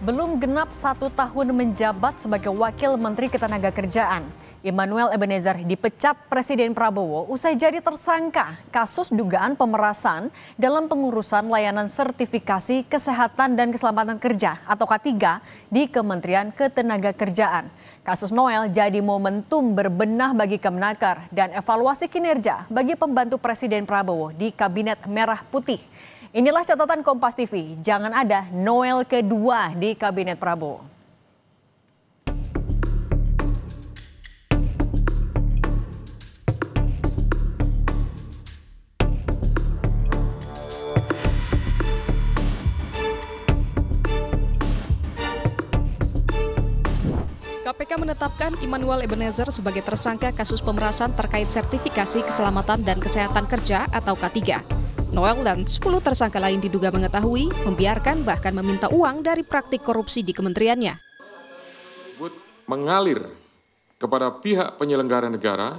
Belum genap 1 tahun menjabat sebagai Wakil Menteri Ketenagakerjaan, Immanuel Ebenezer dipecat Presiden Prabowo usai jadi tersangka kasus dugaan pemerasan dalam pengurusan layanan sertifikasi kesehatan dan keselamatan kerja atau K3 di Kementerian Ketenagakerjaan. Kasus Noel jadi momentum berbenah bagi Kemenaker dan evaluasi kinerja bagi pembantu Presiden Prabowo di Kabinet Merah Putih. Inilah catatan Kompas TV, jangan ada Noel kedua di Kabinet Prabowo. KPK menetapkan Immanuel Ebenezer sebagai tersangka kasus pemerasan terkait sertifikasi keselamatan dan kesehatan kerja atau K3. Noel dan 10 tersangka lain diduga mengetahui, membiarkan bahkan meminta uang dari praktik korupsi di kementeriannya. Mengalir kepada pihak penyelenggara negara,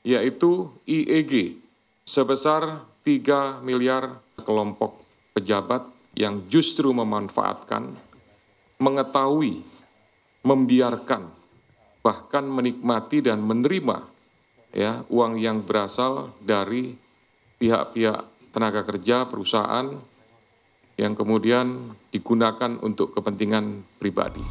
yaitu IEG, sebesar 3 miliar kelompok pejabat yang justru memanfaatkan, mengetahui, membiarkan, bahkan menikmati dan menerima uang yang berasal dari pihak-pihak tenaga kerja perusahaan yang kemudian digunakan untuk kepentingan pribadi.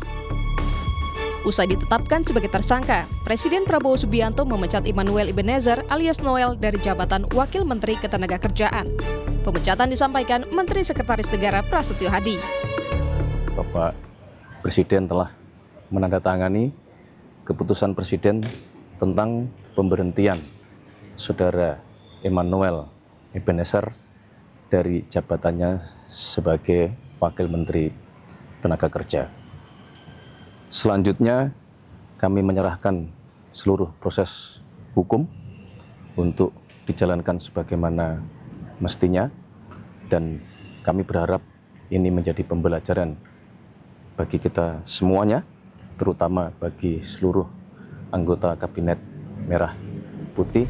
Usai ditetapkan sebagai tersangka, Presiden Prabowo Subianto memecat Immanuel Ebenezer alias Noel dari jabatan Wakil Menteri Ketenagakerjaan. Pemecatan disampaikan Menteri Sekretaris Negara Prasetyo Hadi. Bapak Presiden telah menandatangani keputusan Presiden tentang pemberhentian Saudara Immanuel Ebenezer dari jabatannya sebagai Wakil Menteri Tenaga Kerja. Selanjutnya kami menyerahkan seluruh proses hukum untuk dijalankan sebagaimana mestinya dan kami berharap ini menjadi pembelajaran bagi kita semuanya, terutama bagi seluruh anggota Kabinet Merah Putih.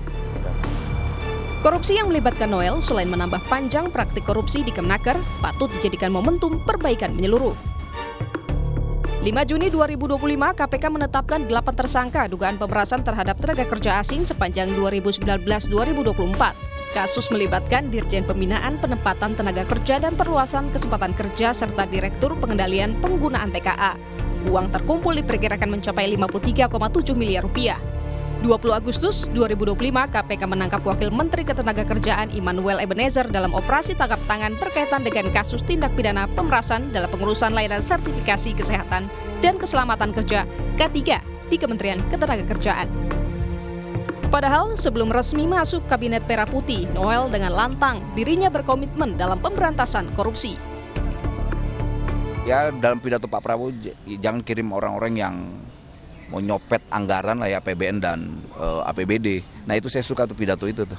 Korupsi yang melibatkan Noel selain menambah panjang praktik korupsi di Kemenaker, patut dijadikan momentum perbaikan menyeluruh. 5 Juni 2025, KPK menetapkan 8 tersangka dugaan pemerasan terhadap tenaga kerja asing sepanjang 2019-2024. Kasus melibatkan Dirjen Pembinaan Penempatan Tenaga Kerja dan Perluasan Kesempatan Kerja serta Direktur Pengendalian Penggunaan TKA. Uang terkumpul diperkirakan mencapai 53,7 miliar rupiah. 20 Agustus 2025, KPK menangkap Wakil Menteri Ketenagakerjaan Immanuel Ebenezer dalam operasi tangkap tangan berkaitan dengan kasus tindak pidana pemerasan dalam pengurusan layanan sertifikasi kesehatan dan keselamatan kerja K3 di Kementerian Ketenagakerjaan. Padahal sebelum resmi masuk Kabinet Merah Putih, Noel dengan lantang dirinya berkomitmen dalam pemberantasan korupsi. Ya, dalam pidato Pak Prabowo, jangan kirim orang-orang yang mau nyopet anggaran lah ya, APBN dan APBD. Nah itu saya suka tuh pidato itu tuh.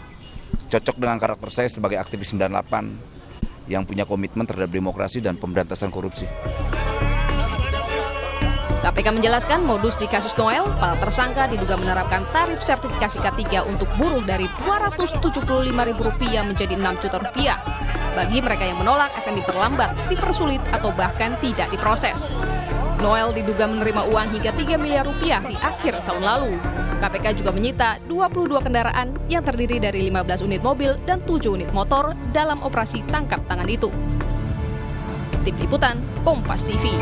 Cocok dengan karakter saya sebagai aktivis 98 yang punya komitmen terhadap demokrasi dan pemberantasan korupsi. KPK menjelaskan modus di kasus Noel, para tersangka diduga menerapkan tarif sertifikasi K3 untuk buruh dari Rp275.000 menjadi Rp6 juta. Bagi mereka yang menolak akan diperlambat, dipersulit atau bahkan tidak diproses. Noel diduga menerima uang hingga Rp3 miliar di akhir tahun lalu. KPK juga menyita 22 kendaraan yang terdiri dari 15 unit mobil dan 7 unit motor dalam operasi tangkap tangan itu. Tim Liputan, Kompas TV.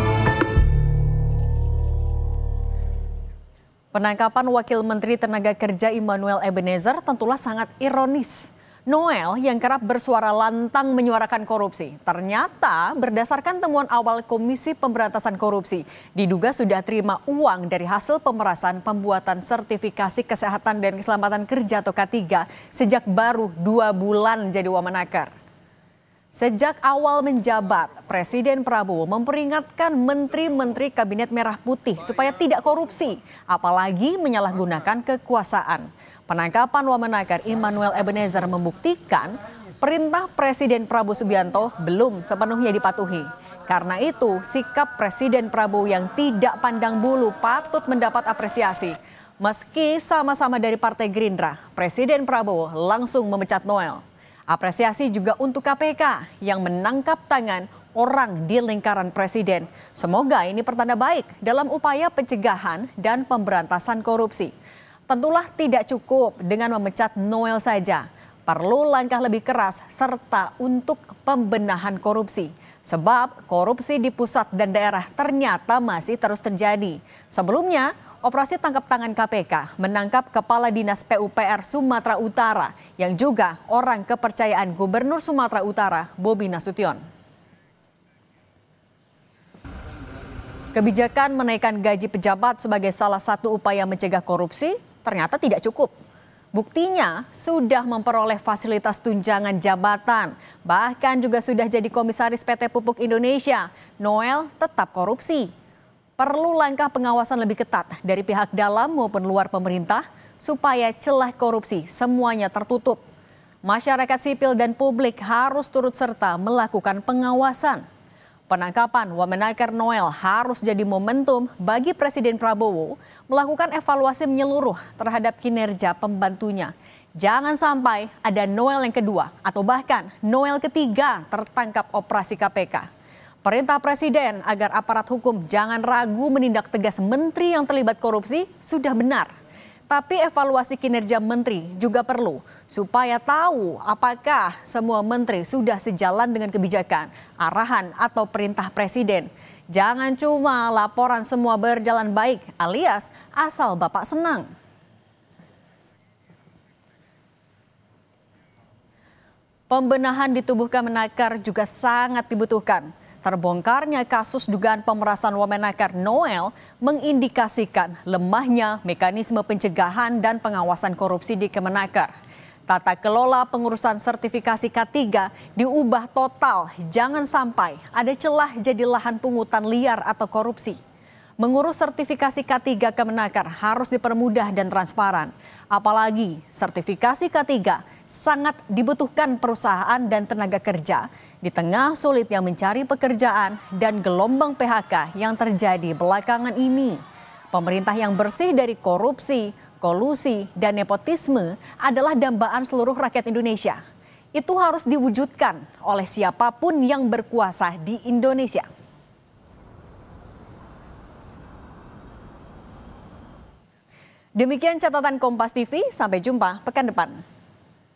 Penangkapan Wakil Menteri Tenaga Kerja Immanuel Ebenezer tentulah sangat ironis. Noel yang kerap bersuara lantang menyuarakan korupsi, ternyata berdasarkan temuan awal Komisi Pemberantasan Korupsi, diduga sudah terima uang dari hasil pemerasan pembuatan sertifikasi kesehatan dan keselamatan kerja atau K3 sejak baru 2 bulan jadi wamenaker. Sejak awal menjabat, Presiden Prabowo memperingatkan menteri-menteri Kabinet Merah Putih supaya tidak korupsi, apalagi menyalahgunakan kekuasaan. Penangkapan wamenaker Immanuel Ebenezer membuktikan perintah Presiden Prabowo Subianto belum sepenuhnya dipatuhi. Karena itu, sikap Presiden Prabowo yang tidak pandang bulu patut mendapat apresiasi. Meski sama-sama dari Partai Gerindra, Presiden Prabowo langsung memecat Noel. Apresiasi juga untuk KPK yang menangkap tangan orang di lingkaran presiden. Semoga ini pertanda baik dalam upaya pencegahan dan pemberantasan korupsi. Tentulah tidak cukup dengan memecat Noel saja. Perlu langkah lebih keras serta untuk pembenahan korupsi. Sebab korupsi di pusat dan daerah ternyata masih terus terjadi. Sebelumnya, operasi tangkap tangan KPK menangkap Kepala Dinas PUPR Sumatera Utara yang juga orang kepercayaan Gubernur Sumatera Utara, Bobi Nasution. Kebijakan menaikkan gaji pejabat sebagai salah satu upaya mencegah korupsi ternyata tidak cukup. Buktinya sudah memperoleh fasilitas tunjangan jabatan, bahkan juga sudah jadi komisaris PT Pupuk Indonesia. Noel tetap korupsi. Perlu langkah pengawasan lebih ketat dari pihak dalam maupun luar pemerintah supaya celah korupsi semuanya tertutup. Masyarakat sipil dan publik harus turut serta melakukan pengawasan. Penangkapan Wamenaker Noel harus jadi momentum bagi Presiden Prabowo melakukan evaluasi menyeluruh terhadap kinerja pembantunya. Jangan sampai ada Noel yang kedua atau bahkan Noel ketiga tertangkap operasi KPK. Perintah Presiden agar aparat hukum jangan ragu menindak tegas menteri yang terlibat korupsi sudah benar. Tapi evaluasi kinerja menteri juga perlu supaya tahu apakah semua menteri sudah sejalan dengan kebijakan, arahan atau perintah Presiden. Jangan cuma laporan semua berjalan baik alias asal Bapak senang. Pembenahan di tubuh Kemenaker juga sangat dibutuhkan. Terbongkarnya kasus dugaan pemerasan Wamenaker Noel mengindikasikan lemahnya mekanisme pencegahan dan pengawasan korupsi di Kemenaker. Tata kelola pengurusan sertifikasi K3 diubah total, jangan sampai ada celah jadi lahan pungutan liar atau korupsi. Mengurus sertifikasi K3 Kemenaker harus dipermudah dan transparan. Apalagi sertifikasi K3 sangat dibutuhkan perusahaan dan tenaga kerja di tengah sulitnya mencari pekerjaan dan gelombang PHK yang terjadi belakangan ini. Pemerintah yang bersih dari korupsi, kolusi, dan nepotisme adalah dambaan seluruh rakyat Indonesia. Itu harus diwujudkan oleh siapapun yang berkuasa di Indonesia. Demikian catatan Kompas TV, sampai jumpa pekan depan.